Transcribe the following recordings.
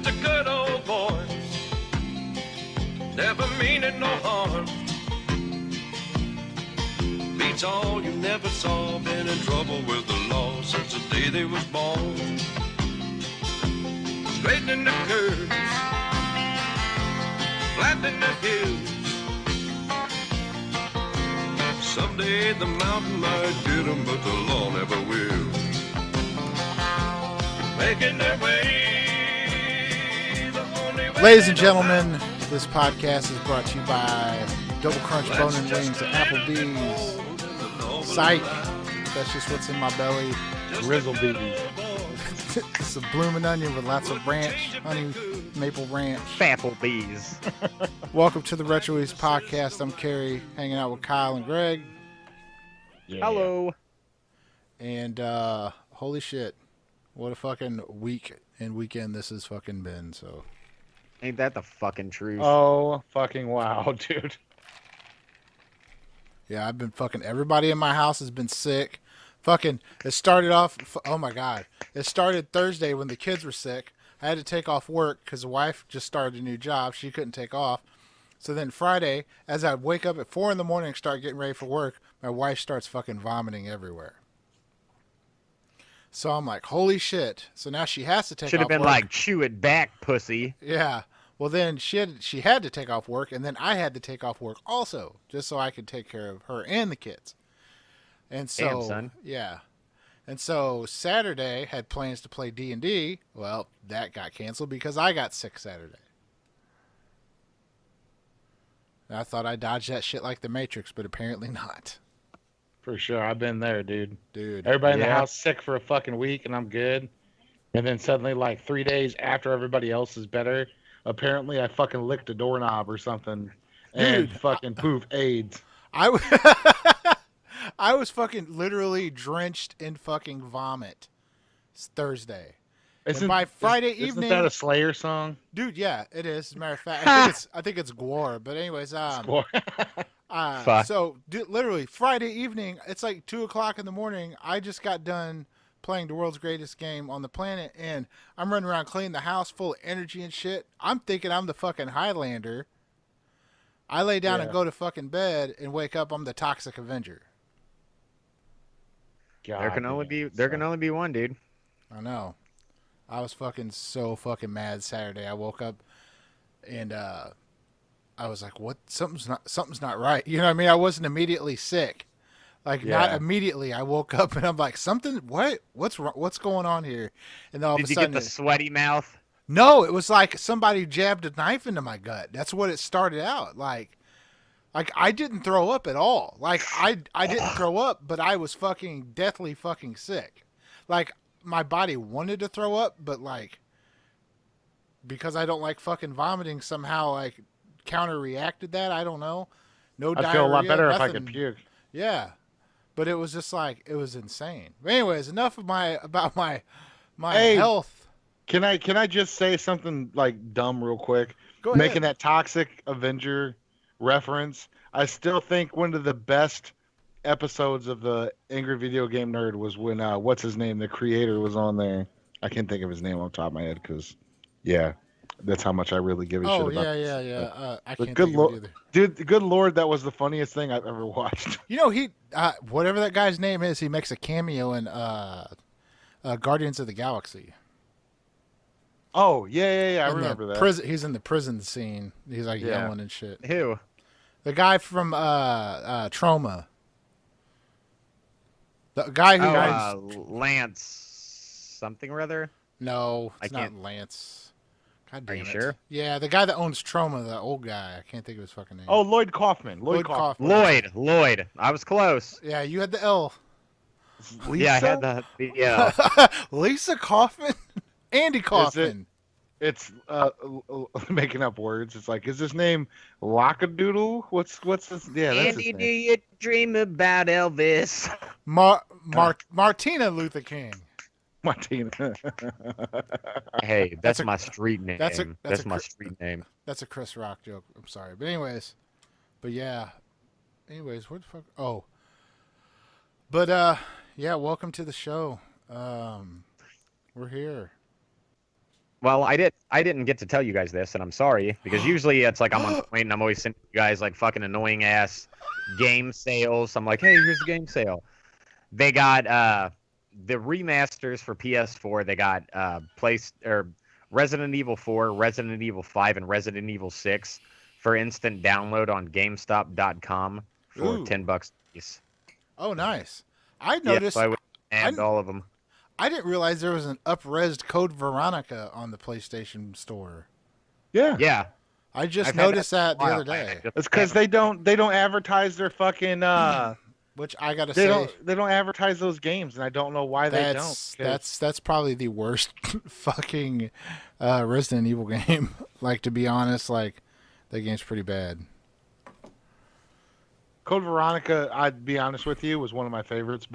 just a good old boy, never meaning no harm. Beats all you never saw, been in trouble with the law since the day they was born. Straightening the curves, flattening the hills. Someday the mountain might get 'em, but the law never will. Making their way, the only way. Ladies and gentlemen, this podcast is brought to you by Double Crunch Bone and Wings at Applebee's. Psych, that's just what's in my belly. Grizzle babies. It's a bloomin' onion with lots of ranch, honey, maple ranch. Applebee's. Welcome to the Retro East Podcast. I'm Kerry, hanging out with Kyle and Greg. Yeah. Hello. And holy shit, what a fucking week and weekend this has fucking been. So Ain't that the fucking truth? Oh, fucking wow, dude. yeah, I've been fucking. Everybody in my house has been sick. Fucking, it started off. Oh my god, it started Thursday when the kids were sick. I had to take off work because the wife just started a new job. She couldn't take off. So then Friday, as I wake up at 4 a.m. and start getting ready for work, my wife starts fucking vomiting everywhere. So I'm like, holy shit. So now she has to take Should off have been work. like, chew it back, pussy. Yeah. Well, then she had to take off work, and then I had to take off work also, just so I could take care of her and the kids. And so, Damn, son. yeah. And so Saturday had plans to play D&D. Well, that got canceled because I got sick Saturday. And I thought I dodged that shit like the Matrix, but apparently not. For sure. I've been there, dude. Dude. Everybody in the Yeah. house sick for a fucking week and I'm good. And then suddenly, like 3 days after everybody else is better, apparently I fucking licked a doorknob or something. And Dude. fucking poof, AIDS. I was fucking literally drenched in fucking vomit. It's Thursday. And by Friday evening, Isn't that a Slayer song? dude, yeah, it is. As a matter of fact, I think it's Gwar. But anyways, Fuck. so literally Friday evening, it's like 2:00 in the morning. I just got done playing the world's greatest game on the planet, and I'm running around cleaning the house full of energy and shit. I'm thinking I'm the fucking Highlander. I lay down and Yeah. go to fucking bed and wake up. I'm the Toxic Avenger. God, There can only be one, dude. I know. I was fucking so fucking mad Saturday. I woke up and I was like, "What? Something's not right." You know what I mean? I wasn't immediately sick. Like not Yeah. immediately. I woke up and I'm like, "Something? What? What's wrong? What's going on here?" And then all Did of a you sudden, get the sweaty mouth? no, it was like somebody jabbed a knife into my gut. That's what it started out like. Like I didn't throw up at all. Like I didn't throw up, but I was fucking deathly fucking sick. Like my body wanted to throw up, but like because I don't like fucking vomiting, somehow like counter-reacted that. I don't know. No diarrhea. I'd feel a lot better if I nothing. could puke. Yeah, but it was just like it was insane. But anyways, enough of my Hey, health. Can I just say something like dumb real quick? Go ahead. Making that Toxic Avenger reference, I still think one of the best episodes of the Angry Video Game Nerd was when what's his name, the creator, was on there. I can't think of his name on top of my head because, yeah, that's how much I really give a shit Oh about. yeah. I But can't good think of lord, it either. dude, good lord, that was the funniest thing I've ever watched. You know, he whatever that guy's name is, he makes a cameo in Guardians of the Galaxy. Oh yeah, I In the remember that. He's in the prison scene. He's like Yeah. yelling and shit. Who? The guy from Trauma. The guy who Lance something or other. no, I it's not can't- Lance. God Are damn you it. sure? Yeah, the guy that owns Trauma, the old guy. I can't think of his fucking name. Oh, Lloyd Kaufman. Lloyd Kaufman. Lloyd. I was close. Yeah, you had the L. Lisa? Yeah, I had the yeah. Lisa Kaufman? Andy Kaufman. It's making up words. It's like, is his name Lockadoodle? What's his? Yeah, that's Andy, his do name. you dream about Elvis? Martina Luther King. Martina. Hey, That's that's a- my street name. that's That's, a my cr- street name. That's a Chris Rock joke. I'm sorry. But anyways. But yeah. Anyways, where the fuck? Oh. But yeah, welcome to the show. We're here. Well, I didn't get to tell you guys this, and I'm sorry because usually it's like I'm on point and I'm always sending you guys like fucking annoying ass game sales. I'm like, hey, here's the game sale. They got the remasters for PS4. They got Resident Evil 4, Resident Evil 5, and Resident Evil 6 for instant download on GameStop.com for Ooh. $10 a piece. Oh, nice. I Yeah, noticed. so I would add all of them. I didn't realize there was an up-resed Code Veronica on the PlayStation Store. Yeah. Yeah, I just I've had noticed that the Wow, other day, It's because they don't advertise their fucking which I gotta they say don't advertise those games, and I don't know why they don't. that's 'cause- that's probably the worst fucking Resident Evil game. Like, to be honest, like that game's pretty bad. Code Veronica, I'd be honest with you, was one of my favorites,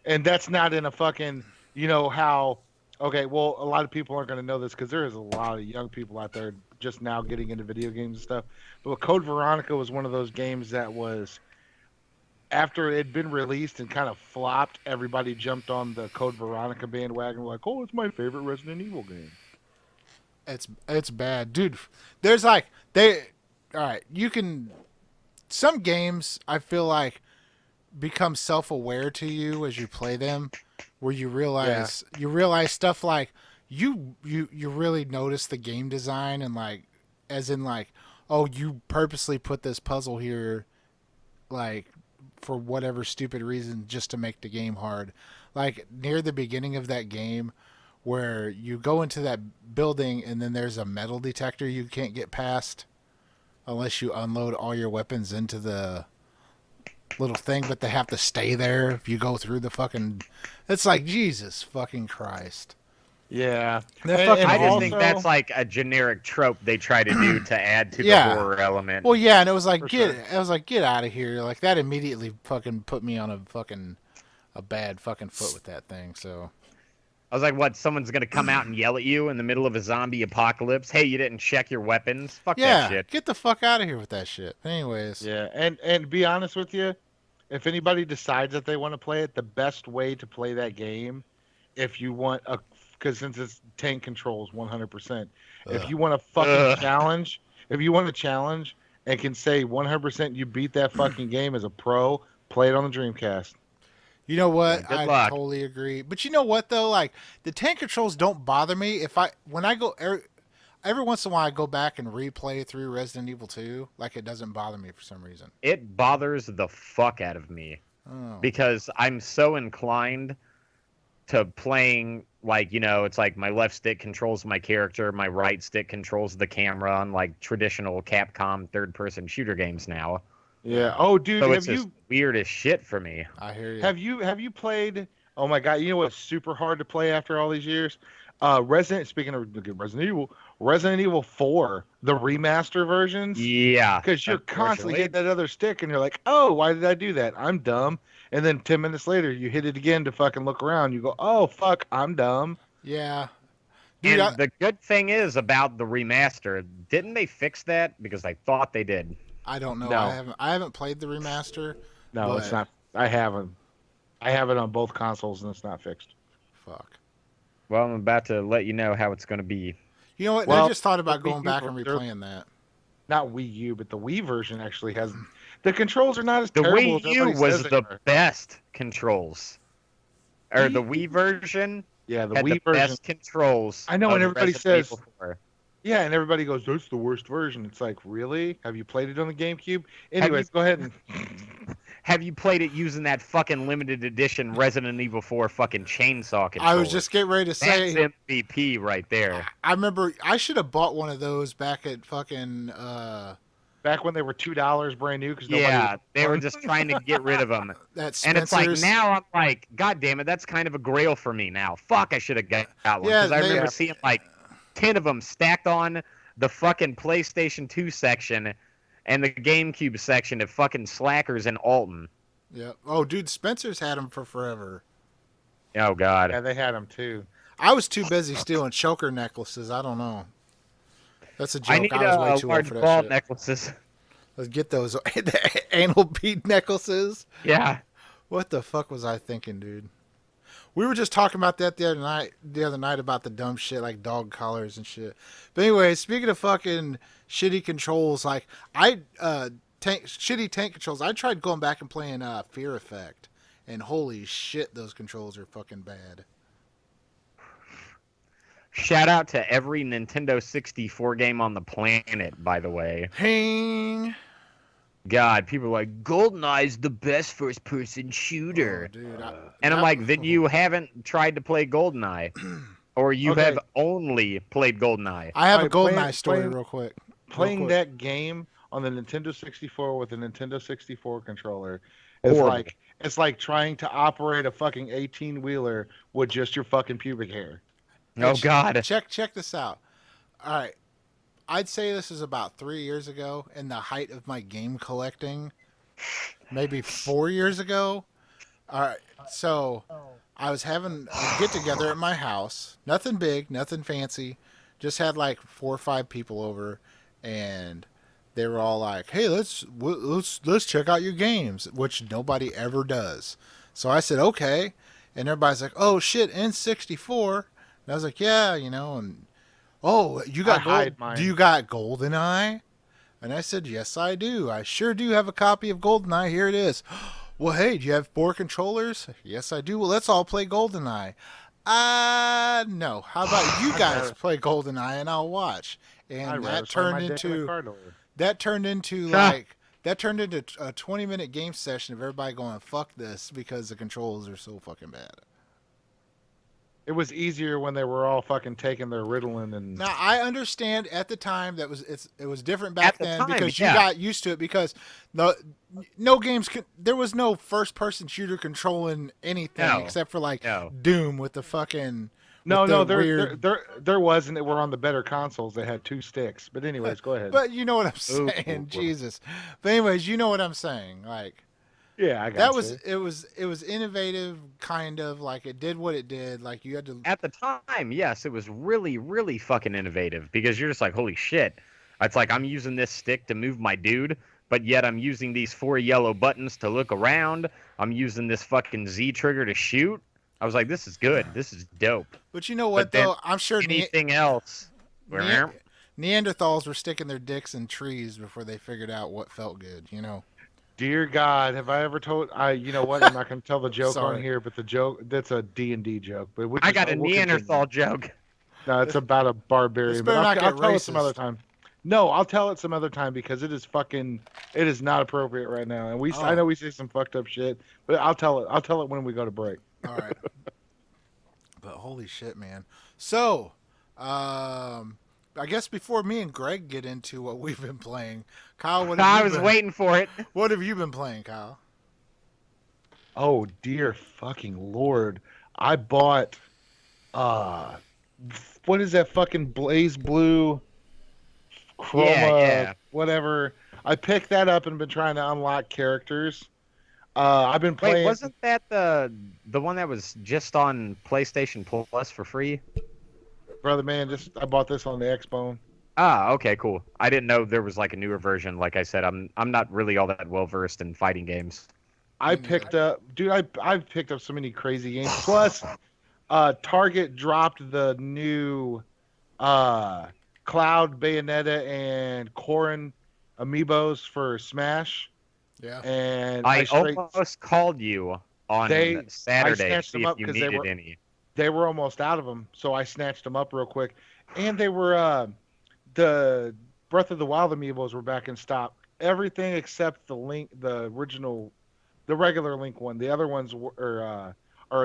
and that's not in a fucking, you know how, okay, well, a lot of people aren't going to know this because there is a lot of young people out there just now getting into video games and stuff. But Code Veronica was one of those games that was, after it had been released and kind of flopped, everybody jumped on the Code Veronica bandwagon like, oh, it's my favorite Resident Evil game. It's bad, dude. There's like all right. You can some games I feel like become self-aware to you as you play them, where you realize stuff like you really notice the game design and like as in like, oh, you purposely put this puzzle here like for whatever stupid reason just to make the game hard. Like near the beginning of that game where you go into that building and then there's a metal detector you can't get past unless you unload all your weapons into the little thing, but they have to stay there if you go through the fucking... It's like, Jesus fucking Christ. Yeah. That fucking I just also- think that's like a generic trope they try to do to add to Yeah. the horror element. Well, yeah, and it was like, For get out of here. Like, that immediately fucking put me on a bad fucking foot with that thing, so... I was like, what? Someone's gonna come out and yell at you in the middle of a zombie apocalypse? Hey, you didn't check your weapons? Fuck that Yeah, shit. get the fuck out of here with that shit. Anyways. Yeah, and be honest with you, if anybody decides that they want to play it, the best way to play that game, if you want a, because since it's tank controls 100%, if you want a fucking challenge, if you want a challenge and can say 100% you beat that fucking game as a pro, play it on the Dreamcast. You know what? Yeah, good I luck. totally agree. But you know what though? Like the tank controls don't bother me when I go every once in a while I go back and replay through Resident Evil 2. Like it doesn't bother me for some reason. It bothers the fuck out of me Oh. because I'm so inclined to playing like, you know, it's like my left stick controls my character, my right stick controls the camera on like traditional Capcom third-person shooter games now. Yeah. Oh, dude, So have it's just you weird as shit for me. I hear you. have you played? Oh my god, you know what's super hard to play after all these years? Speaking of Resident Evil 4, the remaster versions. Yeah. Because you're constantly unfortunately. hitting that other stick, and you're like, "Oh, why did I do that? I'm dumb." And then 10 minutes later, you hit it again to fucking look around. You go, "Oh fuck, I'm dumb." Yeah. Dude, And the good thing is about the remaster, didn't they fix that? Because I thought they did. I don't know. No. I haven't played the remaster. No, it's But- not. I haven't. I have it on both consoles, and it's not fixed. Fuck. Well, I'm about to let you know how it's going to be. You know what? Well, I just thought about the going back and Wii- replaying that. Not Wii U, but the Wii version actually has. The controls are not as The terrible as Wii U everybody was says they the are. best controls. Or the Wii version Yeah, the had Wii the version. best controls. I know, of and everybody Resident says- Evil 4. Yeah, and everybody goes, "That's the worst version." It's like, really? Have you played it on the GameCube? Anyways, go ahead and. Have you played it using that fucking limited edition Resident Evil 4 fucking chainsaw controller? I was just getting ready to say. That's MVP right there. I remember I should have bought one of those back at fucking. Back when they were $2 brand new, because nobody. Yeah, was they were buying just trying to get rid of them. That And it's like Spencer's. now I'm like, God damn it, that's kind of a grail for me now. Fuck, I should have got one Yeah, because I they- remember seeing like 10 of them stacked on the fucking PlayStation 2 section and the GameCube section of fucking Slackers and Alton. Yeah. Oh, dude, Spencer's had them for forever. Oh God. Yeah, they had them too. I was too busy stealing choker necklaces. I don't know. That's a joke. I need was way too old large for that ball shit. necklaces. Let's get those anal bead necklaces. Yeah. What the fuck was I thinking, dude? We were just talking about that the other night about the dumb shit like dog collars and shit. But anyway, speaking of fucking shitty controls, like shitty tank controls, I tried going back and playing Fear Effect, and holy shit, those controls are fucking bad. Shout out to every Nintendo 64 game on the planet, by the way. Ping. God, people are like, GoldenEye's the best first-person shooter. Oh, dude, And I'm like, then you haven't tried to play GoldenEye. Or you Okay. have only played GoldenEye. I have a Alright, GoldenEye story playing- real quick. Playing quick. that game on the Nintendo 64 with a Nintendo 64 controller is Horrible. it's like trying to operate a fucking 18-wheeler with just your fucking pubic hair. Oh, God. Check this out. All right. I'd say this is about 3 years ago in the height of my game collecting. Maybe 4 years ago. All right. So I was having a get together at my house. Nothing big, nothing fancy. Just had like 4 or 5 people over, and they were all like, "Hey, let's check out your games," which nobody ever does. So I said, "Okay," and everybody's like, "Oh shit, N64." And I was like, "Yeah, you know," and "Oh, you got I hide gold? mine. Do you got GoldenEye?" And I said, "Yes, I do. I sure do have a copy of GoldenEye. Here it is." "Well, hey, do you have 4 controllers?" "Yes, I do." "Well, let's all play GoldenEye." No. How about you guys play GoldenEye and I'll watch? And I'd rather that slam my turned dick in a into car door. that turned into like that turned into a 20-minute game session of everybody going, "Fuck this," because the controls are so fucking bad. It was easier when they were all fucking taking their Ritalin and Now I understand at the time that it was different back At the then time, because yeah. you got used to it because no games there was no first person shooter controlling anything No. except for like No. Doom with the fucking no, with the no, there, weird- there wasn't. It were on the better consoles. They had 2 sticks. But anyways, go ahead. But you know what I'm Ooh. saying, Jesus. But anyways, you know what I'm saying. Like yeah, I got that you. it was innovative, kind of like it did what it did. Like you had to At the time, yes, it was really, really fucking innovative because you're just like, holy shit. It's like I'm using this stick to move my dude, but yet I'm using these 4 yellow buttons to look around. I'm using this fucking Z trigger to shoot. I was like, this is good. This is dope. But you know what But then though? I'm sure Anything else? Neanderthals were sticking their dicks in trees before they figured out what felt good, you know. Dear God, have I ever told? You know what? I'm not going to tell the joke Sorry. on here, but the joke that's a D&D joke. But I got a Neanderthal joke. No, it's about a barbarian. This But better not I'll get tell it some racist. other time. No, I'll tell it some other time because it is not appropriate right now. And I Oh. know we say some fucked up shit, but I'll tell it. I'll tell it when we go to break. All right. But holy shit, man. So, I guess before me and Greg get into what we've been playing, Kyle, I was waiting for it. What have you been playing, Kyle? Oh dear fucking lord! I bought, what is that fucking Blaze Blue, Chroma, Yeah. whatever. I picked that up and been trying to unlock characters. I've been playing. Wait, wasn't that the one that was just on PlayStation Plus for free? Brother man, I bought this on the Xbone. Ah, okay, cool. I didn't know there was like a newer version. Like I said, I'm not really all that well versed in fighting games. I picked up, dude. I've picked up so many crazy games. Plus, Target dropped the new Cloud, Bayonetta, and Corrin amiibos for Smash, Yeah. and I straight- almost called you on I Saturday to snatched see them if up you 'cause they needed were- any. they were almost out of them, so I snatched them up real quick. And they were the Breath of the Wild amiibos were back in stock. Everything except the original, the regular Link one. The other ones are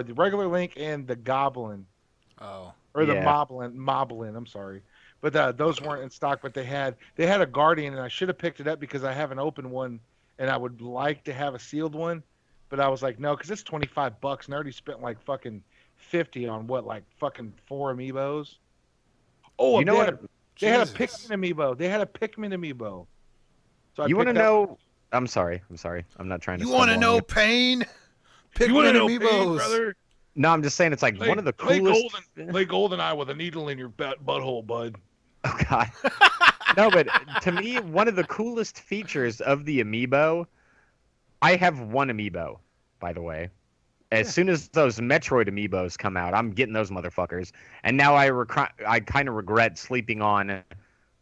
the regular Link and the Goblin, Oh. or the Yeah. Moblin. I'm sorry, but those weren't in stock. But they had a Guardian, and I should have picked it up because I haven't opened one, and I would like to have a sealed one. But I was like, no, because it's $25, and I already spent like fucking 50 on like fucking 4 amiibos. Oh, You know what? They had a Jesus. Pikmin amiibo. So I You want to picked up- know? I'm sorry. I'm not trying to. You want to stumble on know you. pain? Pikmin You want to know amiibos. brother? No, I'm just saying it's like one of the coolest. Play GoldenEye with a needle in your butthole, bud. Oh God. No, but to me, one of the coolest features of the amiibo. I have one amiibo, by the way. As soon as those Metroid amiibos come out, I'm getting those motherfuckers. And now I kind of regret sleeping on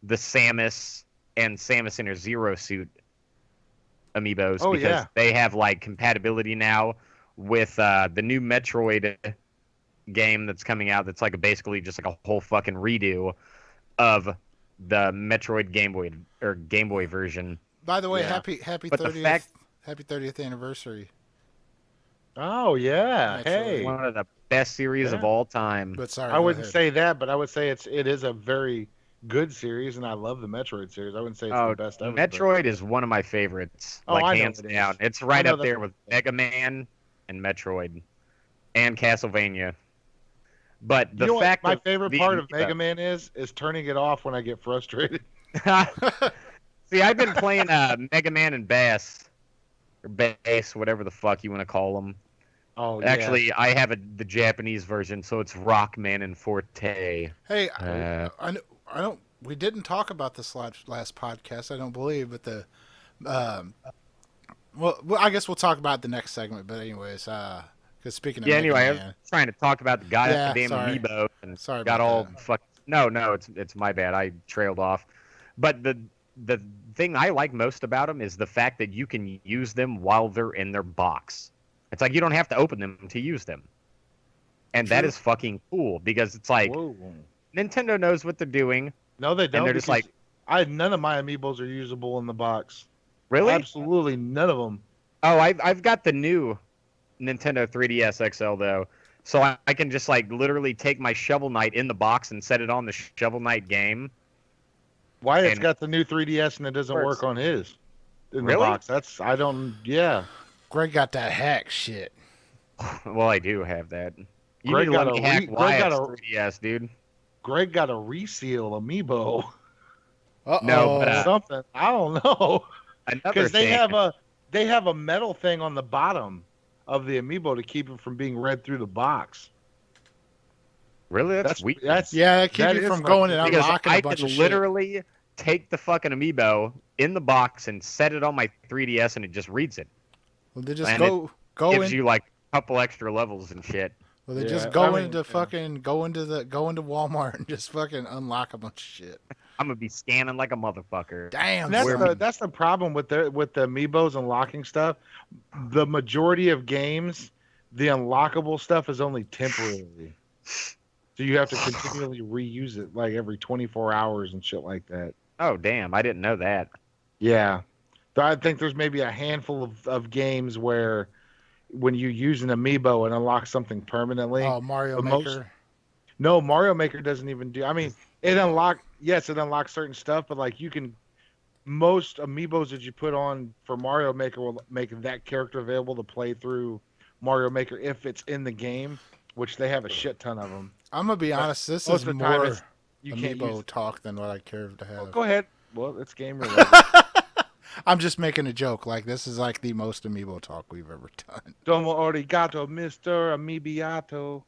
the Samus and Samus in her Zero Suit amiibos Oh, because yeah. they have like compatibility now with the new Metroid game that's coming out. That's like basically just like a whole fucking redo of the Metroid Game Boy version. By the way, Yeah. happy But the 30th fact- happy 30th anniversary. Oh yeah. Metroid. Hey. One of the best series of Yeah. all time. But sorry, I go wouldn't ahead. say that, but I would say it is a very good series, and I love the Metroid series. I wouldn't say it's Oh, the best ever. but- Metroid is one of my favorites, Oh, I like know hands it is. down. It's right know up that's there what- with Mega Man and Metroid and Castlevania. But the You know fact what my of favorite the part of amiibo- Mega Man is turning it off when I get frustrated. See, I've been playing Mega Man and Bass, or Bass, whatever the fuck you want to call them. Oh yeah. Actually, I have the Japanese version, so it's Rockman and Forte. Hey, Uh, I don't. We didn't talk about this last podcast. I don't believe, but well, I guess we'll talk about it the next segment. But anyways, because speaking of Yeah. Mega Anyway, I Man, was trying to talk about the goddamn Yeah, sorry. amiibo and Sorry got about all that. fuck. No, it's my bad. I trailed off. But the thing I like most about them is the fact that you can use them while they're in their box. It's like you don't have to open them to use them, and that True. is fucking cool because it's like Whoa. Nintendo knows what they're doing. No, they don't. they're just because like- none of my amiibos are usable in the box. Really? Absolutely none of them. Oh, I've got the new Nintendo 3DS XL though, so I can just like literally take my Shovel Knight in the box and set it on the Shovel Knight game. Wyatt's And- got the new 3DS and it doesn't Works. work on his in the Really? box. Yeah. Greg got that hack shit. Well, I do have that. You Greg need to let got me a hack Greg got Wyatt's a- 3DS, dude. Greg got a reseal amiibo. Uh-oh. No, but, Something. I don't know. Another Because they thing. have a metal thing on the bottom of the amiibo to keep it from being read through the box. Really, that's weird. yeah, that keep that you is from fucking- going and Because unlocking I a bunch could of shit. literally take the fucking amiibo in the box and set it on my 3DS, and it just reads it. Well, they just and go Gives in. you like a couple extra levels and shit. Well, they Yeah, just I go mean, into yeah. fucking go into Walmart and just fucking unlock a bunch of shit. I'm gonna be scanning like a motherfucker. Damn. And that's son. that's the problem with the amiibos unlocking stuff. The majority of games, the unlockable stuff is only temporary. So you have to continually reuse it like every 24 hours and shit like that. Oh damn, I didn't know that. Yeah. So I think there's maybe a handful of games where when you use an amiibo and unlock something permanently. Oh, Mario the most- Maker. No, Mario Maker doesn't even do. I mean, it unlocks certain stuff, but like most amiibos that you put on for Mario Maker will make that character available to play through Mario Maker if it's in the game, which they have a shit ton of them. I'm gonna be honest. This most is of the time more it's- You can't amiibo use. talk than what I care to have. Well, go ahead. Well, it's game related. I'm just making a joke. Like this is like the most amiibo talk we've ever done. Domo arigato, Mister Amiibiato.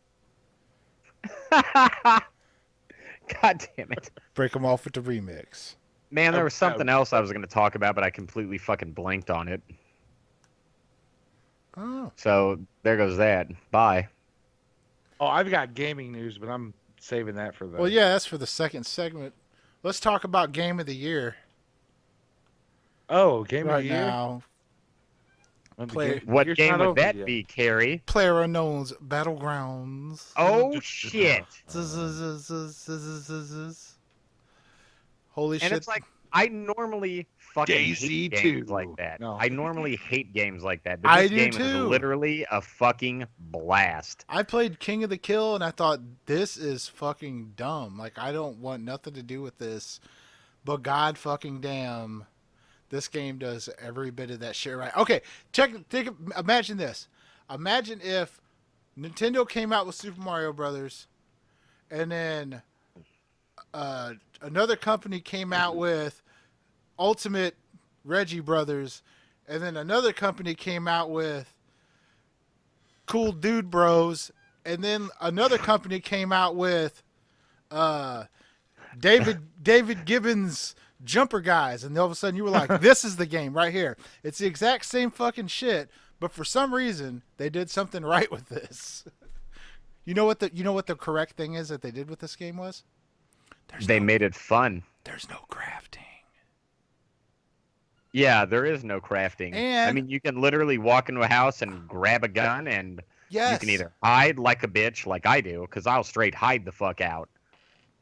God damn it. Break them off with the remix. Man, there was I- something else I was gonna talk about, but I completely fucking blanked on it. Oh, So there goes that. Bye. Oh, I've got gaming news, but I'm saving that for the. well, yeah. That's for the second segment. Let's talk about game of the year Oh, game right of the year. now. Well, the Play- game- What year's game not would over that yet. be, Carrie? Player Unknown's Battlegrounds. Oh shit. Holy And shit! it's like I normally fucking Daisy hate games 2. like that. No. I normally hate games like that. But I this do game too. is literally a fucking blast. I played King of the Kill and I thought this is fucking dumb. Like I don't want nothing to do with this. But god fucking damn, this game does every bit of that shit right. Okay, imagine this. Imagine if Nintendo came out with Super Mario Brothers and then another company came out with Ultimate Reggie Brothers and then another company came out with Cool Dude Bros, and then another company came out with David Gibbons Jumper Guys, and all of a sudden you were like, "This is the game right here." It's the exact same fucking shit, But for some reason, they did something right with this. You know what the correct thing is that they did with this game was? They made it fun. There's no crafting. Yeah, there is no crafting. And- I mean, you can literally walk into a house and grab a gun, and Yes. you can either hide like a bitch, like I do, because I'll straight hide the fuck out,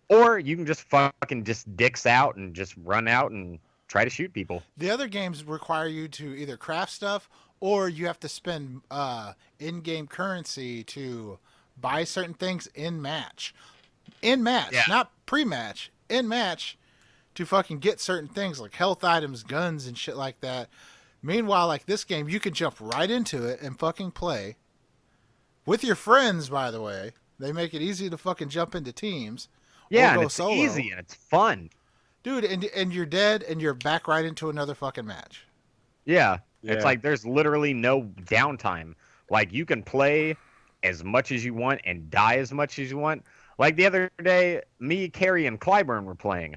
or you can just fucking just dicks out and just run out and try to shoot people. The other games require you to either craft stuff or you have to spend in-game currency to buy certain things in match. In match, Yeah. not pre-match. In match to fucking get certain things like health items, guns, and shit like that. Meanwhile, like this game, you can jump right into it and fucking play with your friends. By the way, they make it easy to fucking jump into teams. Yeah, or and go it's solo. easy and it's fun. Dude, and you're dead and you're back right into another fucking match. Yeah. Yeah. It's like there's literally no downtime. Like you can play as much as you want and die as much as you want. Like the other day, me, Carrie, and Clyburn were playing.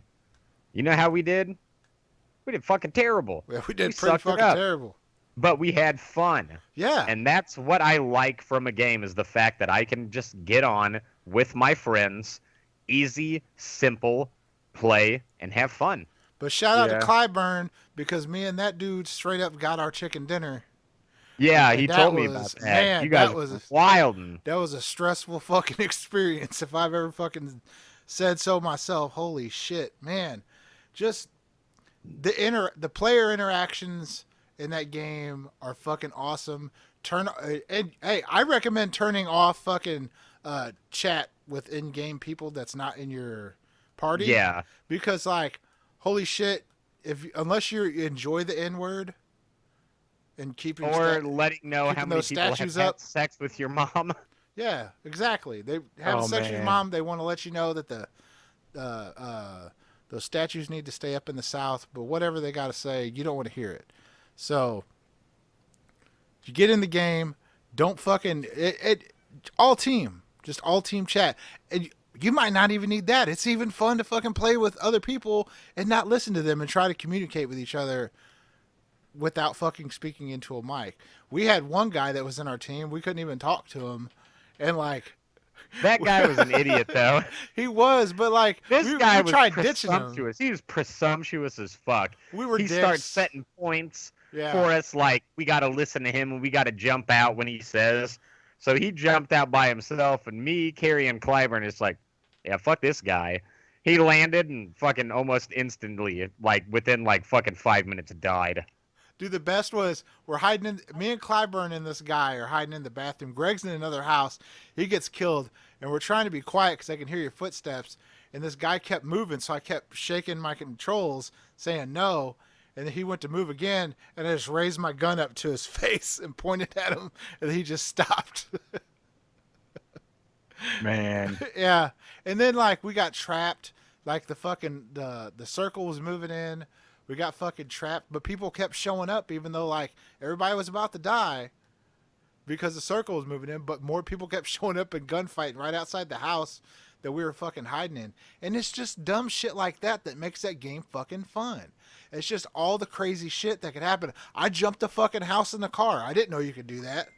You know how we did? We did fucking terrible. Yeah, we We did pretty sucked it fucking up. terrible. But we had fun. Yeah. And that's what I like from a game is the fact that I can just get on with my friends, easy, simple, play, and have fun. But shout out Yeah. to Clyburn because me and that dude straight up got our chicken dinner. Yeah, And he that told me was- about that. man, you guys that was- were wildin'. That was a stressful fucking experience if I've ever fucking said so myself. Holy shit, man. Just the player interactions in that game are fucking awesome. And hey, I recommend turning off fucking chat with in-game people that's not in your party. Yeah. Because like, holy shit, unless you enjoy the N-word and keep your Or letting know how keeping many those people have statues had up. sex with your mom. yeah, exactly. They have Oh, sex with your man. mom. They want to let you know that those statues need to stay up in the South. But whatever they got to say, you don't want to hear it. So you get in the game. Don't fucking all team, just all team chat. And you might not even need that. It's even fun to fucking play with other people and not listen to them and try to communicate with each other without fucking speaking into a mic. We had one guy that was in our team. We couldn't even talk to him. And like, That guy was an idiot, though. he was, but like, This we guy we was tried ditching him. presumptuous. He was presumptuous as fuck. We were He dicks. starts setting points Yeah. for us, like we got to listen to him and we got to jump out when he says. So he jumped out by himself, and me, Carrie, and Clyburn is like, yeah, fuck this guy. He landed and fucking almost instantly, like within like fucking 5 minutes, died. Dude, the best was we're hiding in. Me and Clyburn and this guy are hiding in the bathroom. Greg's in another house. He gets killed, and we're trying to be quiet because I can hear your footsteps. And this guy kept moving, so I kept shaking my controls, saying no. And then he went to move again, and I just raised my gun up to his face and pointed at him, and he just stopped. Man. Yeah, and then like we got trapped. Like the fucking the circle was moving in. We got fucking trapped, but people kept showing up even though like everybody was about to die because the circle was moving in. But more people kept showing up and gunfighting right outside the house that we were fucking hiding in. And it's just dumb shit like that that makes that game fucking fun. It's just all the crazy shit that could happen. I jumped a fucking house in the car. I didn't know you could do that.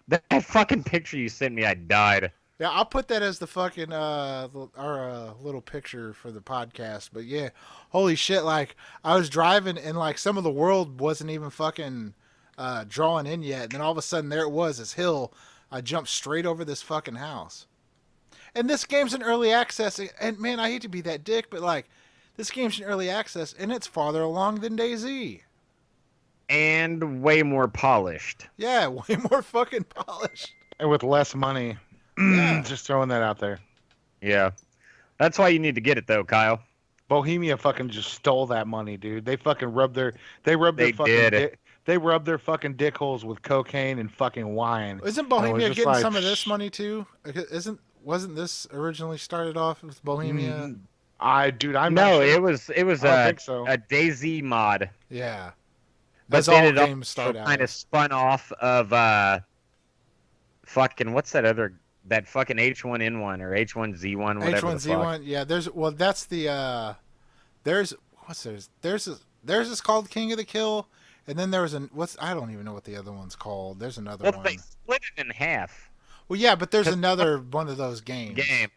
That fucking picture you sent me, I died. Yeah, I'll put that as the fucking our little picture for the podcast. But yeah, holy shit! Like I was driving and like some of the world wasn't even fucking drawing in yet, and then all of a sudden there it was, this hill. I jumped straight over this fucking house. And this game's in early access, and man, I hate to be that dick, but like this game's in early access, and it's farther along than DayZ. And way more polished. Yeah, way more fucking polished. And with less money. Yeah. Just throwing that out there. Yeah. That's why you need to get it, though, Kyle. Bohemia fucking just stole that money, dude. They fucking rubbed their They fucking did. they rubbed their fucking dick holes with cocaine and fucking wine. Isn't it Bohemia was just getting like, some of this money too? Wasn't this originally started off with Bohemia? I'm No, not sure. it was I don't a think so. DayZ mod. Yeah. But As then all it also games start out. kind of spun off of fucking what's that fucking H1N1 or H1Z1, whatever the fuck. H1Z1. Yeah, that's the there's this called King of the Kill, And then there was I don't even know what the other one's called. There's another Well, one. they split it in half. Well, yeah, but there's another one of those games. Game.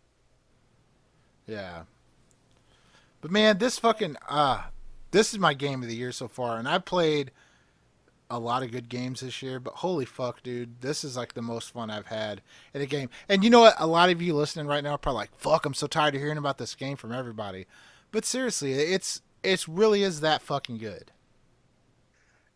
Yeah. But man, this fucking this is my game of the year so far, and I've played a lot of good games this year, but holy fuck, dude, this is like the most fun I've had in a game. And you know what? A lot of you listening right now are probably like, fuck, I'm so tired of hearing about this game from everybody. But seriously, it really is that fucking good.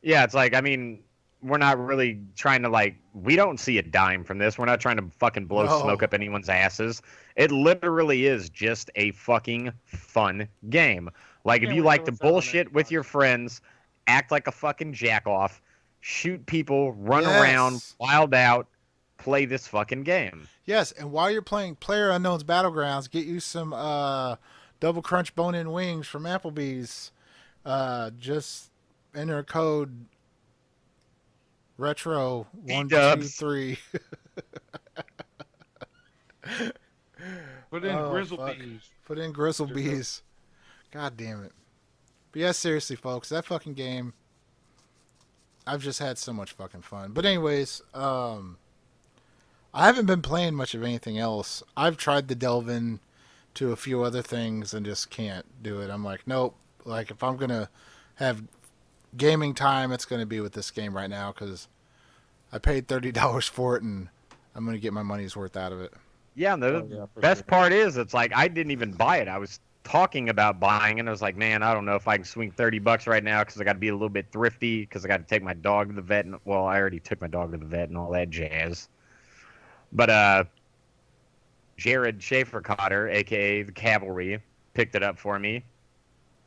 Yeah, it's like, I mean, we're not really trying to, like, we don't see a dime from this. We're not trying to fucking blow No. smoke up anyone's asses. It literally is just a fucking fun game. Like, if Yeah, you we're like to doing something bullshit that's with fun. your friends, act like a fucking jack off, shoot people, run Yes. around, wild out, play this fucking game. Yes, and while you're playing PlayerUnknown's Battlegrounds, get you some double crunch bone-in wings from Applebee's. Just enter code retro 123. Put in Oh, Grizzle fuck. Bees. Put in Grizzlebees. God damn it. But yeah, seriously, folks, that fucking game. I've just had so much fucking fun. But anyways, I haven't been playing much of anything else. I've tried to delve in to a few other things and just can't do it. I'm like, nope. Like, if I'm going to have gaming time, it's going to be with this game right now because I paid $30 for it and I'm going to get my money's worth out of it. Yeah, and the Oh, yeah, for best sure. part is, it's like, I didn't even buy it. I was talking about buying, and I was like, man, I don't know if I can swing $30 right now because I got to be a little bit thrifty because I got to take my dog to the vet. And, well, I already took my dog to the vet and all that jazz. But Jared Schaefer-Cotter, a.k.a. the Cavalry, picked it up for me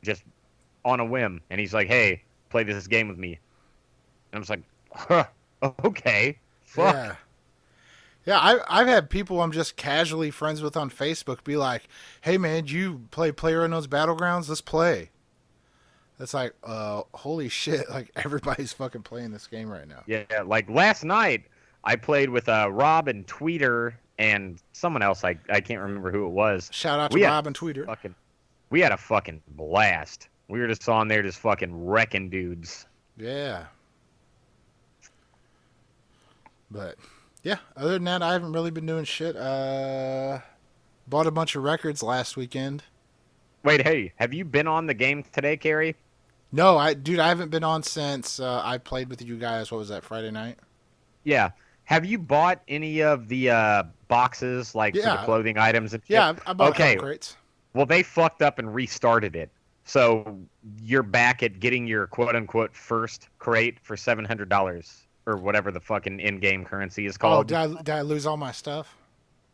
just on a whim. And he's like, hey, play this game with me. And I was like, huh, okay, fuck. Yeah. Yeah, I've had people I'm just casually friends with on Facebook be like, hey man, you play PlayerUnknown's Battlegrounds? Let's play. It's like, holy shit, like everybody's fucking playing this game right now. Yeah, like last night, I played with Rob and Tweeter and someone else. I can't remember who it was. Shout out to We had Rob and Tweeter. We had a fucking blast. We were just on there just fucking wrecking dudes. Yeah. But yeah, other than that, I haven't really been doing shit. Bought a bunch of records last weekend. Wait, hey, have you been on the game today, Carrie? No, I haven't been on since I played with you guys. What was that, Friday night? Yeah. Have you bought any of the boxes, like for Yeah. the clothing items and shit? Yeah, I bought a Okay. couple crates. Well, they fucked up and restarted it. So you're back at getting your quote-unquote first crate for $700 or whatever the fucking in-game currency is Oh, called. did I lose all my stuff?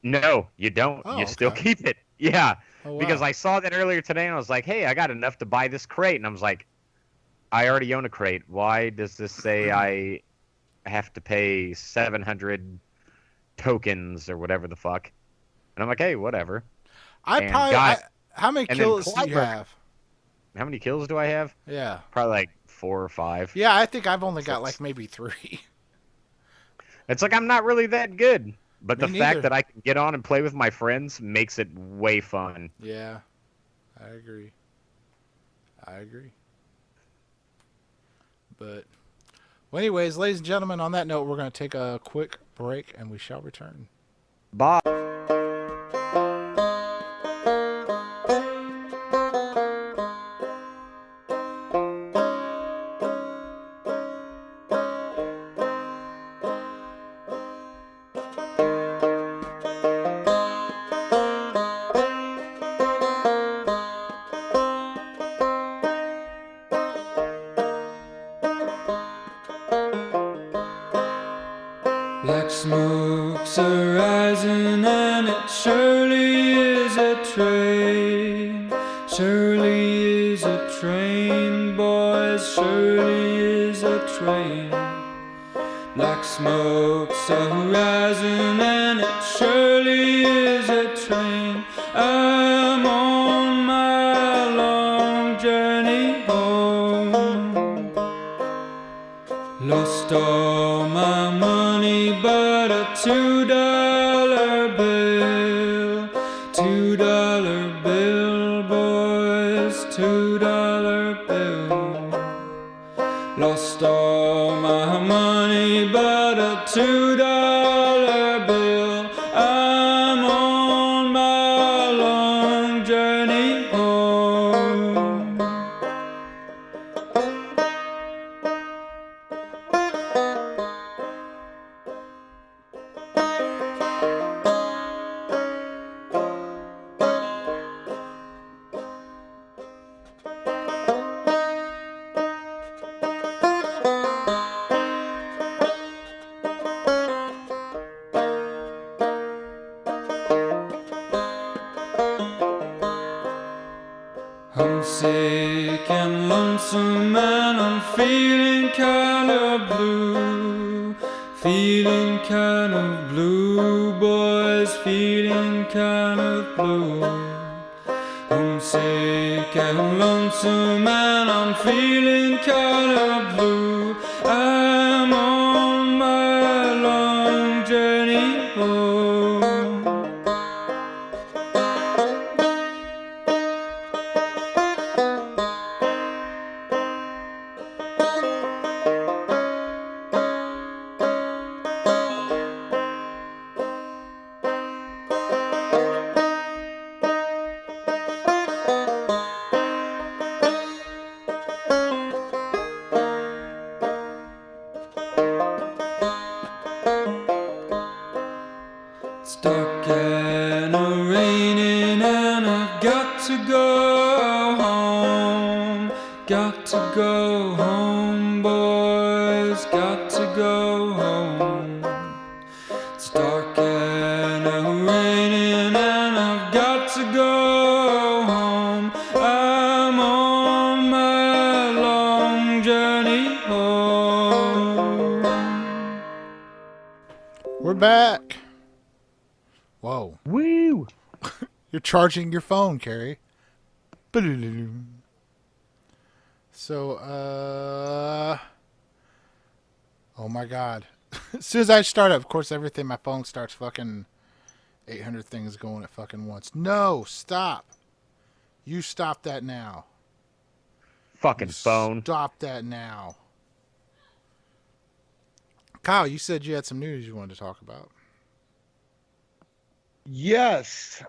No, you don't. Oh, You still okay. keep it. Yeah. Oh, wow. Because I saw that earlier today and I was like, hey, I got enough to buy this crate. And I was like, I already own a crate. Why does this say I have to pay 700 tokens or whatever the fuck? And I'm like, hey, whatever. I and probably. got- How many and then kills do you Clyburn- have? How many kills do I have? Yeah. Probably like 4 or 5. Yeah, I think I've only got Six. like maybe 3. It's like I'm not really that good. But Me the neither. fact that I can get on and play with my friends makes it way fun. Yeah, I agree. I agree. But, well, anyways, ladies and gentlemen, on that note, we're going to take a quick break and we shall return. Bye. Black smoke's arising and it surely is a train. Surely is a train, boys, surely is a train. Black smoke's arising and it surely is a train. I'm on my long journey home. Lost all my money but a $2 bill. $2 bill, boys, $2 bill. Lost Homesick and lonesome and I'm feeling kind of blue. Feeling kind of blue, boys, feeling kind of blue. Homesick and lonesome and I'm feeling kind of blue. I'm on my long journey home. It's dark and raining and I've got to go home. Got to go home, boys, got to go home. It's dark and raining and I've got to go home. I'm on my long journey home. We're back. Whoa. Woo! You're charging your phone, Carrie. So, oh my God. As soon as I start up, of course, everything, my phone starts fucking 800 things going at fucking once. No, stop. You stop that now. Fucking phone. Stop that now. Kyle, you said you had some news you wanted to talk about. Yes,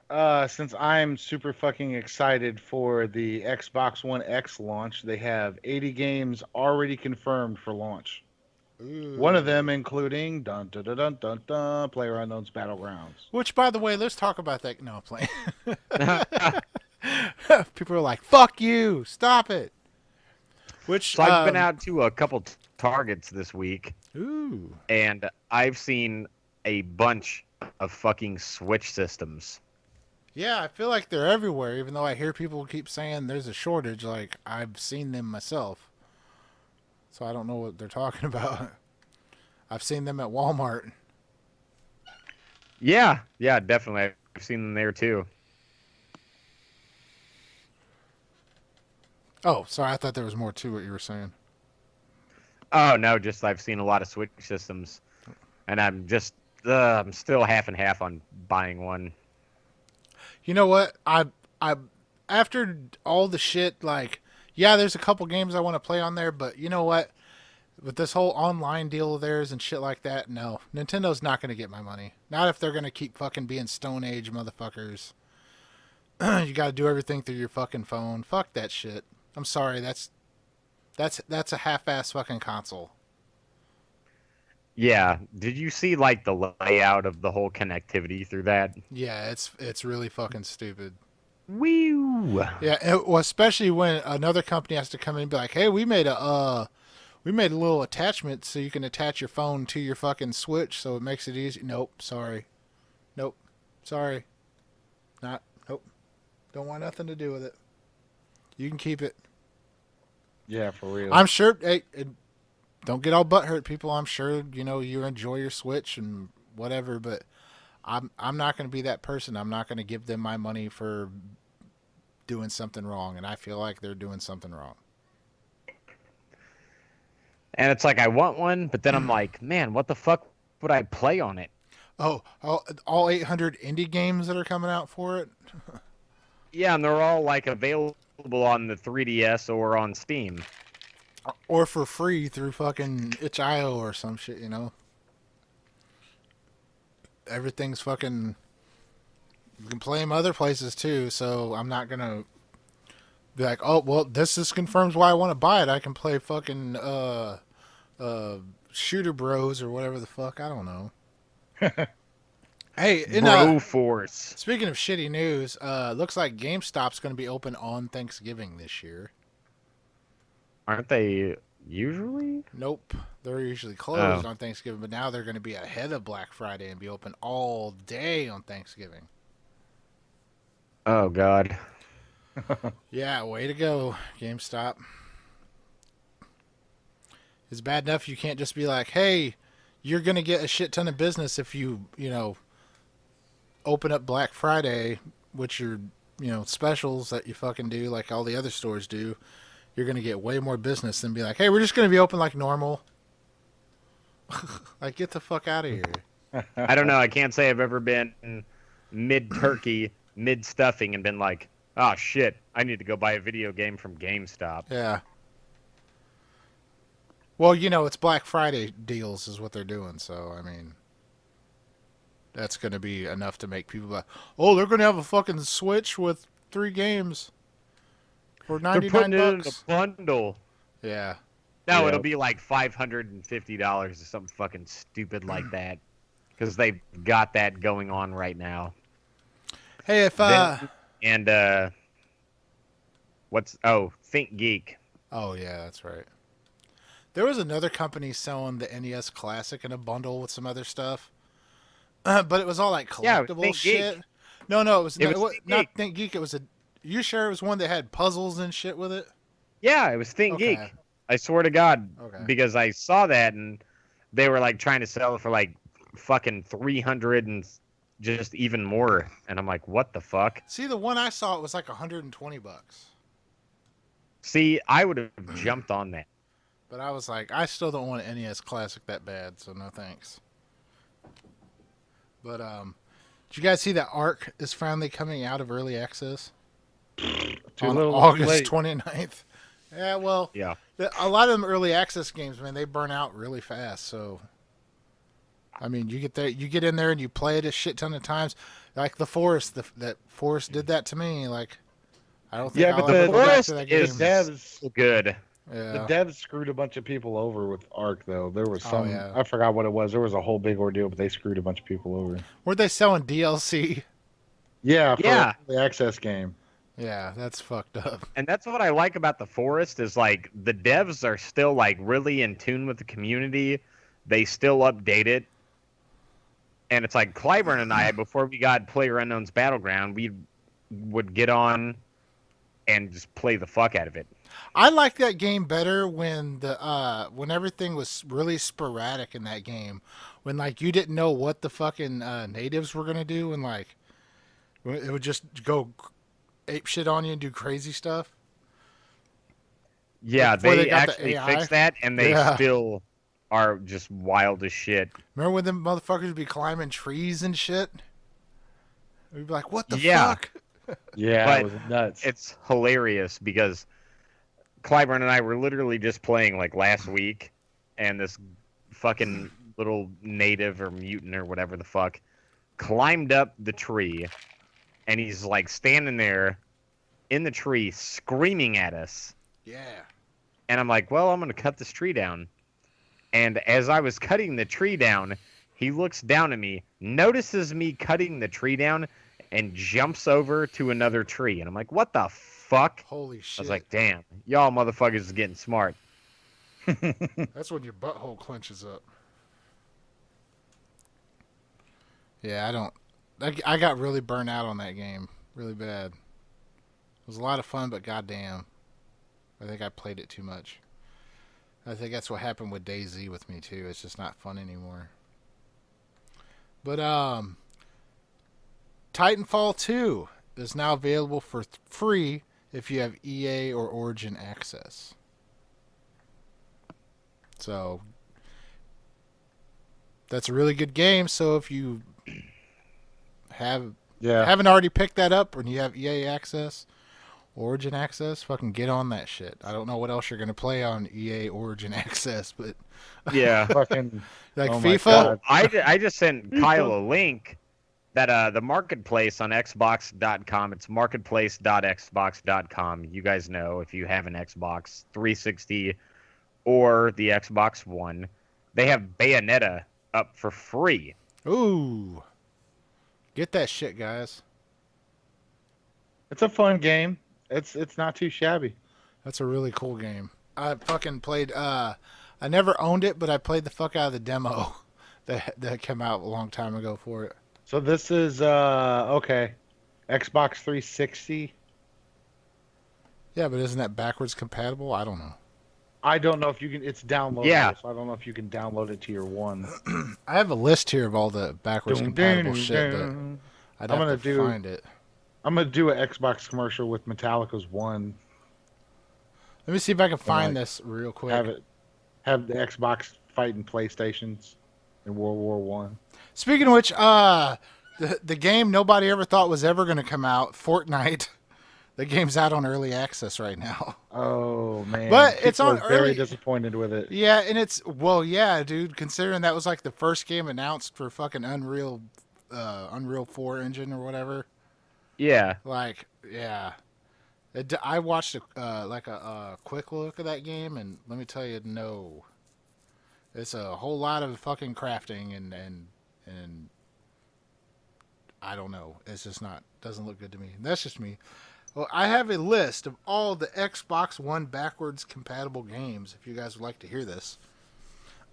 since I'm super fucking excited for the Xbox One X launch, they have 80 games already confirmed for launch. Ooh. One of them including dun dun dun dun dun, dun PlayerUnknown's Battlegrounds. Which, by the way, let's talk about that. No, I'm playing. People are like, fuck you. Stop it. Which, So I've been out to a couple Targets this week, Ooh. and I've seen a bunch of fucking Switch systems. Yeah, I feel like they're everywhere, even though I hear people keep saying there's a shortage. Like, I've seen them myself. So I don't know what they're talking about. I've seen them at Walmart. Yeah, definitely. I've seen them there too. Oh, sorry. I thought there was more to what you were saying. Oh no, just I've seen a lot of Switch systems, and I'm still half and half on buying one. You know what? I after all the shit, like, yeah, there's a couple games I want to play on there, but you know what? With this whole online deal of theirs and shit like that, no. Nintendo's not going to get my money. Not if they're going to keep fucking being Stone Age motherfuckers. You got to do everything through your fucking phone. Fuck that shit. I'm sorry. That's a half-ass fucking console. Yeah, did you see like the layout of the whole connectivity through that? Yeah, it's really fucking stupid. Woo! Yeah, well, especially when another company has to come in and be like, "Hey, we made a little attachment so you can attach your phone to your fucking Switch, so it makes it easy." Nope, sorry. Nope, sorry. Nope. Don't want nothing to do with it. You can keep it. Yeah, for real. I'm sure. Hey, don't get all butthurt, people. I'm sure you enjoy your Switch and whatever, but I'm not going to be that person. I'm not going to give them my money for doing something wrong, and I feel like they're doing something wrong. And it's like I want one, but then I'm like, man, what the fuck would I play on it? Oh, all 800 indie games that are coming out for it. Yeah, and they're all like available on the 3DS or on Steam. Or for free through fucking itch.io or some shit, Everything's fucking... You can play them other places too, so I'm not gonna be like, oh, well, this just confirms why I want to buy it. I can play fucking Shooter Bros or whatever the fuck. I don't know. Hey, Broforce. speaking of shitty news, looks like GameStop's going to be open on Thanksgiving this year. Aren't they usually? Nope. They're usually closed on Thanksgiving, but now they're going to be ahead of Black Friday and be open all day on Thanksgiving. Oh, God. Yeah, way to go, GameStop. It's bad enough you can't just be like, hey, you're going to get a shit ton of business if you open up Black Friday, which are, specials that you fucking do like all the other stores do. You're going to get way more business than be like, hey, we're just going to be open like normal. Like, get the fuck out of here. I don't know. I can't say I've ever been mid-turkey, mid-stuffing and been like, oh, shit, I need to go buy a video game from GameStop. Yeah. Well, it's Black Friday deals is what they're doing. So, I mean, that's going to be enough to make people like, oh, they're going to have a fucking Switch with 3 games for They're $99. putting it in a bundle. Yeah. No, Yeah. it'll be like $550 or something fucking stupid like that. Because they've got that going on right now. Hey, if And, Think Geek. oh yeah, that's right. There was another company selling the NES Classic in a bundle with some other stuff, but it was all like Yeah, it was collectible Think shit. Geek. No, it was, It was Think not Geek. Think Geek. It was a. You sure it was one that had puzzles and shit with it? Yeah, it was Think Okay. Geek. I swear to God. Okay. Because I saw that and they were like trying to sell it for like fucking 300 and just even more. And I'm like, what the fuck? See, the one I saw it was like $120, See, I would have jumped on that. but I was like, I still don't want an NES Classic that bad, so no thanks. But did you guys see that Ark is finally coming out of early access Too on little, too August late. 29th? Yeah, well, Yeah. a lot of them early access games, man, they burn out really fast. So, I mean, you get in there and you play it a shit ton of times. Like the Forest, that Forest did that to me. Like, I don't think Yeah, I'll but ever the go back Forest to that The game. is- devs, Good. Yeah. the devs screwed a bunch of people over with Ark, though. There was Oh, some, yeah. I forgot what it was. There was a whole big ordeal, but they screwed a bunch of people over. Were they selling DLC? Yeah, for Yeah. the access game. Yeah, that's fucked up. And that's what I like about the Forest is like the devs are still like really in tune with the community. They still update it. And it's like Clyburn and I, before we got PlayerUnknown's Battleground, we would get on and just play the fuck out of it. I like that game better when when everything was really sporadic in that game, when like you didn't know what the fucking natives were gonna do, and like it would just go ape shit on you and do crazy stuff. Yeah, Before they they got the actually AI? fixed that, and they Yeah. still are just wild as shit. Remember when them motherfuckers would be climbing trees and shit? We'd be like, "What the Yeah. fuck?" Yeah, But it was nuts. It's hilarious because Clyburn and I were literally just playing like last week, and this fucking little native or mutant or whatever the fuck climbed up the tree, and he's like standing there in the tree screaming at us. Yeah. And I'm like, well, I'm going to cut this tree down. And as I was cutting the tree down, he looks down at me, notices me cutting the tree down, and jumps over to another tree. And I'm like, what the fuck? Holy shit. I was like, damn, y'all motherfuckers is getting smart. That's when your butthole clenches up. Yeah, I got really burnt out on that game. Really bad. It was a lot of fun, but goddamn. I think I played it too much. I think that's what happened with DayZ with me too. It's just not fun anymore. But Titanfall 2 is now available for free if you have EA or Origin access. So that's a really good game. So if you haven't already picked that up and you have EA access, Origin access, fucking get on that shit. I don't know what else you're gonna play on EA Origin access, but Yeah. Fucking like Oh my FIFA. God. I just sent Kyle a link that the marketplace on Xbox.com, it's marketplace.xbox.com. You guys know if you have an Xbox 360 or the Xbox One, they have Bayonetta up for free. Ooh, get that shit, guys. It's a fun game. It's not too shabby. That's a really cool game. I fucking played. I never owned it, but I played the fuck out of the demo that came out a long time ago for it. So this is okay. Xbox 360. Yeah, but isn't that backwards compatible? I don't know. I don't know if you can. It's downloadable, Yeah. so I don't know if you can download it to your one. I have a list here of all the backwards compatible shit, but I'd I'm have gonna to find it. I'm gonna do an Xbox commercial with Metallica's one. Let me see if I can find like, this real quick. Have the Xbox fighting PlayStations in World War One. Speaking of which, the game nobody ever thought was ever going to come out, Fortnite. The game's out on early access right now. Oh man! But People it's on are very early- disappointed with it. Yeah, and yeah, dude. Considering that was like the first game announced for fucking Unreal 4 engine or whatever. Yeah. Like, yeah. I watched a quick look of that game, and let me tell you, no. It's a whole lot of fucking crafting and I don't know. It's just doesn't look good to me. That's just me. Well, I have a list of all the Xbox One backwards compatible games, if you guys would like to hear this.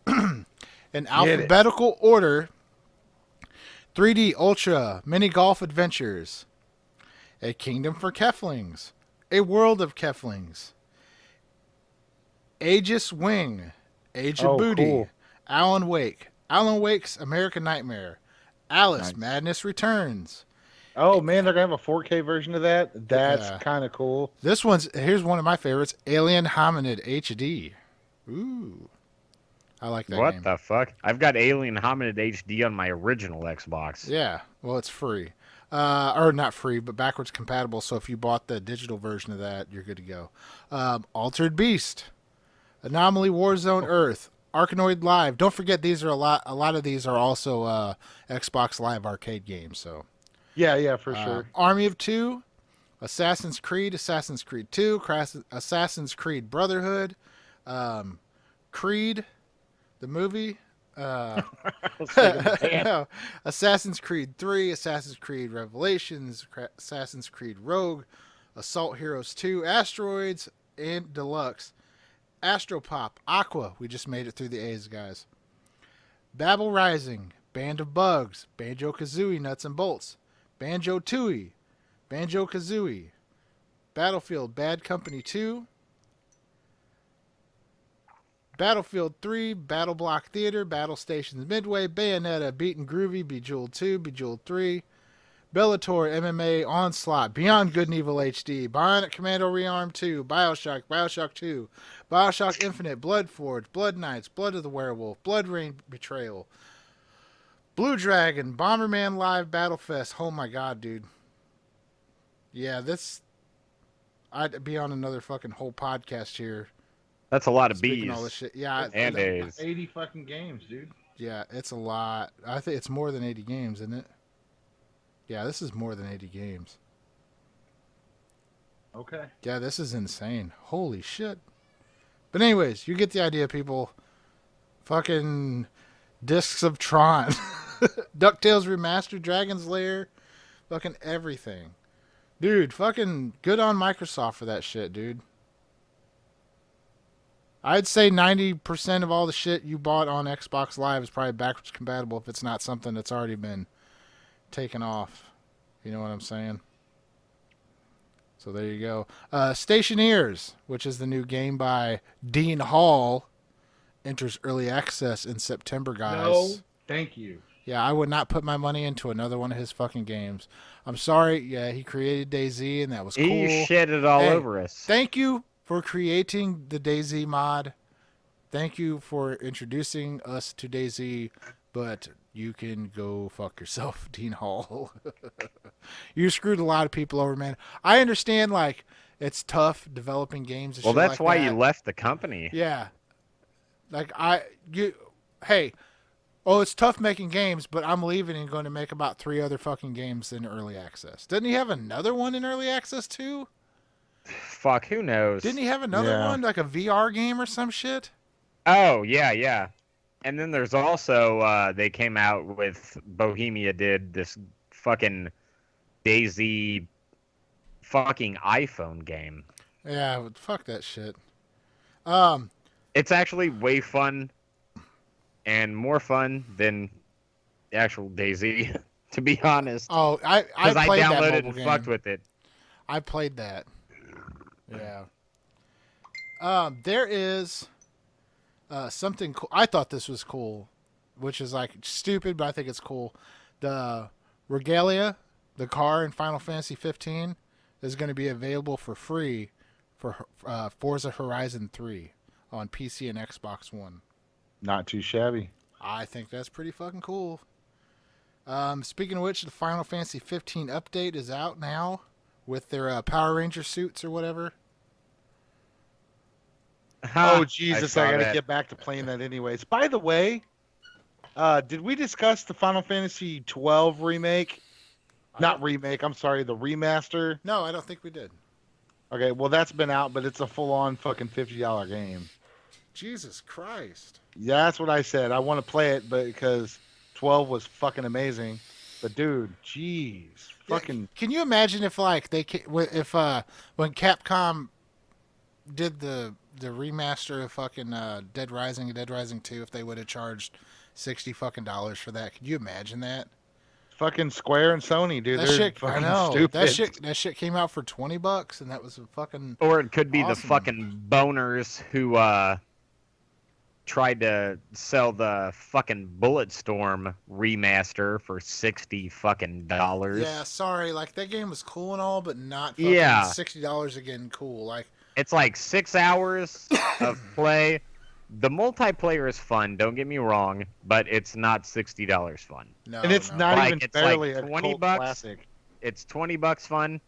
In alphabetical order, 3D Ultra Mini Golf Adventures, A Kingdom for Keflings, A World of Keflings, Aegis Wing, Age of Booty, cool. Alan Wake, Alan Wake's American Nightmare, Alice Nice. Madness Returns. Oh man, they're gonna have a 4K version of that. That's Yeah. kind of cool. Here's one of my favorites, Alien Hominid HD. Ooh. I like that What game. the fuck? I've got Alien Hominid HD on my original Xbox. Yeah, well, it's free. Or not free, but backwards compatible. So if you bought the digital version of that, you're good to go. Altered Beast, Anomaly Warzone Earth, Arkanoid Live. Don't forget these are a lot of these are also Xbox Live Arcade games. So Yeah, for sure. Army of Two, Assassin's Creed 2, Assassin's Creed Brotherhood, Creed, the movie. No. Assassin's Creed 3, Assassin's Creed Revelations, Assassin's Creed Rogue, Assault Heroes 2, Asteroids, and Deluxe. Astropop, Aqua, we just made it through the A's, guys. Babel Rising, Band of Bugs, Banjo-Kazooie Nuts and Bolts, Banjo-Tooie, Banjo-Kazooie, Battlefield Bad Company 2, Battlefield 3, Battle Block Theater, Battle Stations Midway, Bayonetta, Beaten Groovy, Bejeweled 2, Bejeweled 3, Bellator, MMA, Onslaught, Beyond Good and Evil HD, Bionic Commando Rearm 2, Bioshock, Bioshock 2, Bioshock Infinite, Blood Forge, Blood Knights, Blood of the Werewolf, Blood Rain Betrayal, Blue Dragon, Bomberman Live Battlefest. Oh my god, dude. Yeah, I'd be on another fucking whole podcast here. That's a lot of Speaking B's. all this shit. Yeah, And A's. 80 fucking games, dude. yeah, it's a lot. I think it's more than 80 games, isn't it? Yeah, this is more than 80 games. Okay. Yeah, this is insane. Holy shit. But anyways, you get the idea, people. Fucking Discs of Tron. DuckTales Remastered, Dragon's Lair. Fucking everything. Dude, fucking good on Microsoft for that shit, dude. I'd say 90% of all the shit you bought on Xbox Live is probably backwards compatible if it's not something that's already been taken off. You know what I'm saying? So there you go. Stationeers, which is the new game by Dean Hall, enters early access in September, guys. No, thank you. Yeah, I would not put my money into another one of his fucking games. I'm sorry. Yeah, he created DayZ, and that was cool. He shit it all Hey, over us. Thank you for creating the DayZ mod. Thank you for introducing us to DayZ, but you can go fuck yourself, Dean Hall. You screwed a lot of people over, man. I understand, like, it's tough developing games. And Well, shit that's like why that. you left the company. Yeah. Like, it's tough making games, but I'm leaving and going to make about 3 other fucking games in early access. Didn't he have another one in early access too? Fuck, who knows? Didn't he have another Yeah. one, like a VR game or some shit? Oh, yeah. And then there's also, they came out with, Bohemia did this fucking DayZ fucking iPhone game. Yeah, but fuck that shit. It's actually way fun and more fun than the actual DayZ, to be honest. Oh, I Because I played that downloaded mobile and game. fucked with it. I played that. Yeah. There is something cool. I thought this was cool, which is like stupid, but I think it's cool. The Regalia, the car in Final Fantasy 15, is going to be available for free for Forza Horizon 3 on PC and Xbox One. Not too shabby. I think that's pretty fucking cool. Speaking of which, the Final Fantasy 15 update is out now with their Power Ranger suits or whatever. Oh Jesus! saw I gotta that. get back to playing that anyways. By the way, did we discuss the Final Fantasy 12 remake? Not remake. I'm sorry, the remaster. No, I don't think we did. Okay, well that's been out, but it's a full-on fucking $50 game. Jesus Christ. Yeah, that's what I said. I want to play it, but because 12 was fucking amazing. But dude, jeez, fucking. Can you imagine if like when Capcom did the remaster of fucking Dead Rising and Dead Rising 2, if they would have charged $60 fucking for that? Could you imagine that? Fucking Square and Sony, dude. That They're shit, fucking I know. stupid. That shit came out for $20, and that was a fucking. Or it could be the Awesome. fucking boners who tried to sell the fucking Bulletstorm remaster for $60 fucking dollars. Yeah, sorry. Like that game was cool and all, but not fucking Yeah. $60 again. Cool. Like It's like 6 hours of play. The multiplayer is fun, don't get me wrong, but it's not $60 fun. no, And it's no. not Like, even it's like barely a 20 cult bucks. classic. It's $20 fun,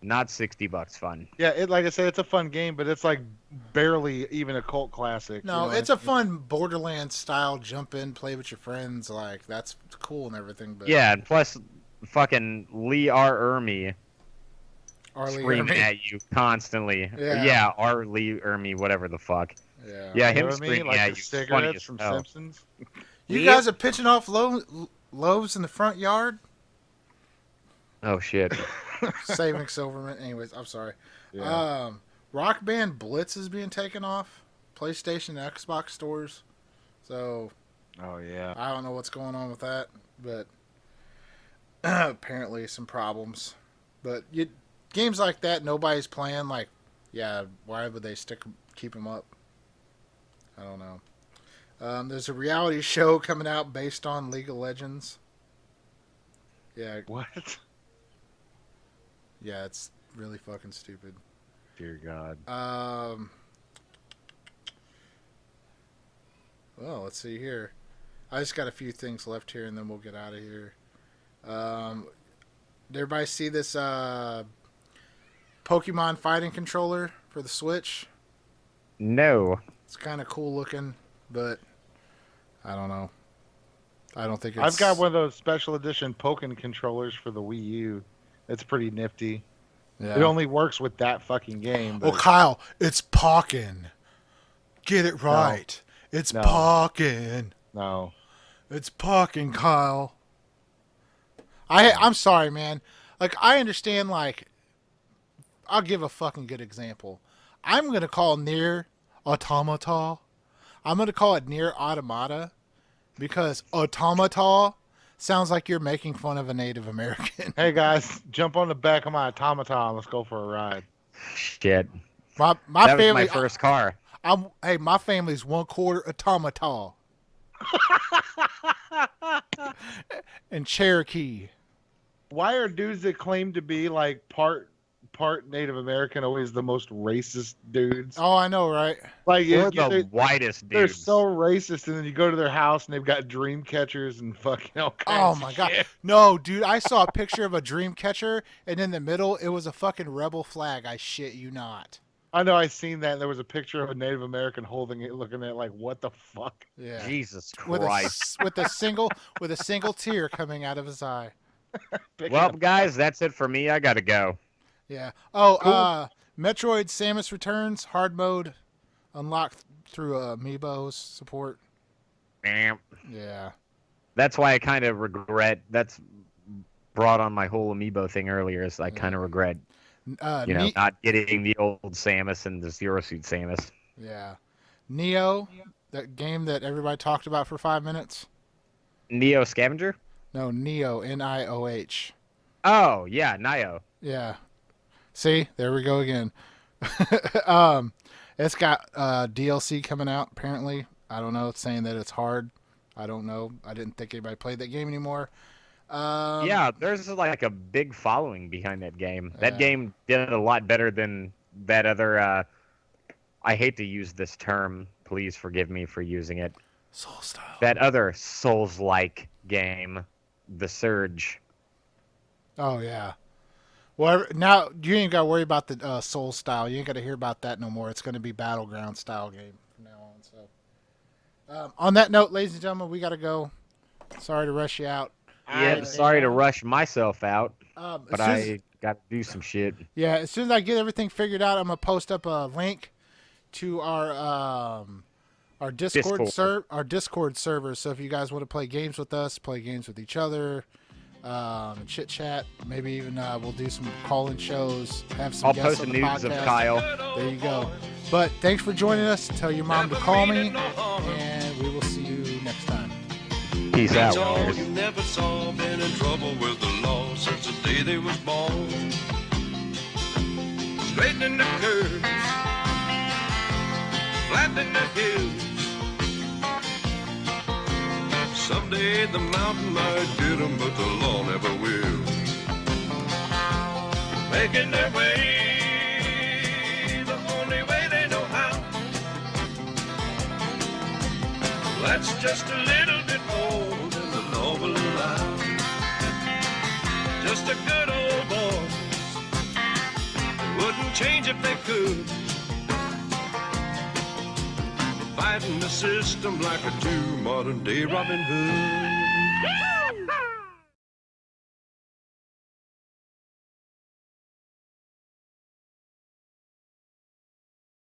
not $60 fun. Yeah, like I said, it's a fun game, but it's like barely even a cult classic. No, you know what it's I a mean? fun Borderlands style jump in, play with your friends. Like that's cool and everything. But Yeah, and plus fucking Lee R. Ermey Arlie screaming Ermey. at you constantly. Yeah. R. Lee Ermey, whatever the fuck. Yeah. Yeah, You him know what I mean? screaming Like at the you. is funny cigarettes as from hell. Simpsons. You guys are pitching off loaves in the front yard. Oh shit. Saving Silverman. Anyways, I'm sorry. Yeah. Rock Band Blitz is being taken off PlayStation and Xbox stores. So Oh yeah. I don't know what's going on with that, but apparently some problems. But games like that nobody's playing. Like, yeah, why would they keep them up? I don't know. There's a reality show coming out based on League of Legends. Yeah, What? yeah, it's really fucking stupid. Dear God. Well, let's see here. I just got a few things left here, and then we'll get out of here. Did everybody see this Pokemon fighting controller for the Switch? No. It's kind of cool looking, but I don't know. I don't think it's... I've got one of those special edition Pokken controllers for the Wii U. It's pretty nifty. Yeah. It only works with that fucking game. Oh, But Kyle, it's Pokken. Get it right. It's No. Pokken. no. It's Pokken, Kyle. I'm sorry, man. Like, I understand, like, I'll give a fucking good example. I'm going to call Near Automata. I'm going to call it Near Automata because Automata sounds like you're making fun of a Native American. Hey guys, jump on the back of my automaton. Let's go for a ride. Shit. My That was family, my first car. hey, my family's 1/4 Automata. And Cherokee. Why are dudes that claim to be like part Native American always the most racist dudes? Oh, I know, right? Like We're you- the whitest they're dudes. so racist, and then you go to their house and they've got dream catchers and fucking all kinds Oh of my god. shit. No, dude, I saw a picture of a dream catcher and in the middle it was a fucking rebel flag. I shit you not. I know I seen that. And there was a picture of a Native American holding it, looking at it like, what the fuck? Yeah. Jesus With Christ. with a single tear coming out of his eye. Picking Well, up- guys, that's it for me. I gotta go. Yeah. Oh, Cool. Metroid Samus Returns hard mode unlocked through Amiibo's support. Bam. Yeah. That's why I kind of regret. That's brought on my whole amiibo thing earlier. Is I kind of regret, not getting the old Samus and the Zero Suit Samus. Yeah. Neo, that game that everybody talked about for 5 minutes. Neo Scavenger. No, Neo, Nioh. Oh yeah, Nio. Yeah. See, there we go again. It's got DLC coming out apparently. I don't know. It's saying that it's hard. I don't know. I didn't think anybody played that game anymore. Yeah, there's like a big following behind that game. That Yeah. game did a lot better than that other. I hate to use this term. Please forgive me for using it. Soul style. That other Souls-like game, The Surge. Oh yeah. Well, now you ain't got to worry about the soul style. You ain't got to hear about that no more. It's going to be battleground style game from now on. So, on that note, ladies and gentlemen, we got to go. Sorry to rush you out. Yeah, sorry to rush myself out, As but soon as- I got to do some shit. Yeah, as soon as I get everything figured out, I'm gonna post up a link to our Discord server. So if you guys want to play games with us, play games with each other, chit chat, maybe even we'll do some call-in shows, have some I'll guests post on the the nudes of podcast. Kyle. There you go. But thanks for joining us. Tell your mom to call me, Never meaning no harm. and we will see you next time. Peace out, That's all Warriors. you never saw. Been in trouble with the law since the day they was born. Straightening the curves, flattening the hills. Someday the mountain might get 'em, but the law never will. Making their way the only way they know how. That's just a little bit more than the law will allow. Just a good old boy. They wouldn't change if they could. Fighting the system like a true modern day Robin Hood.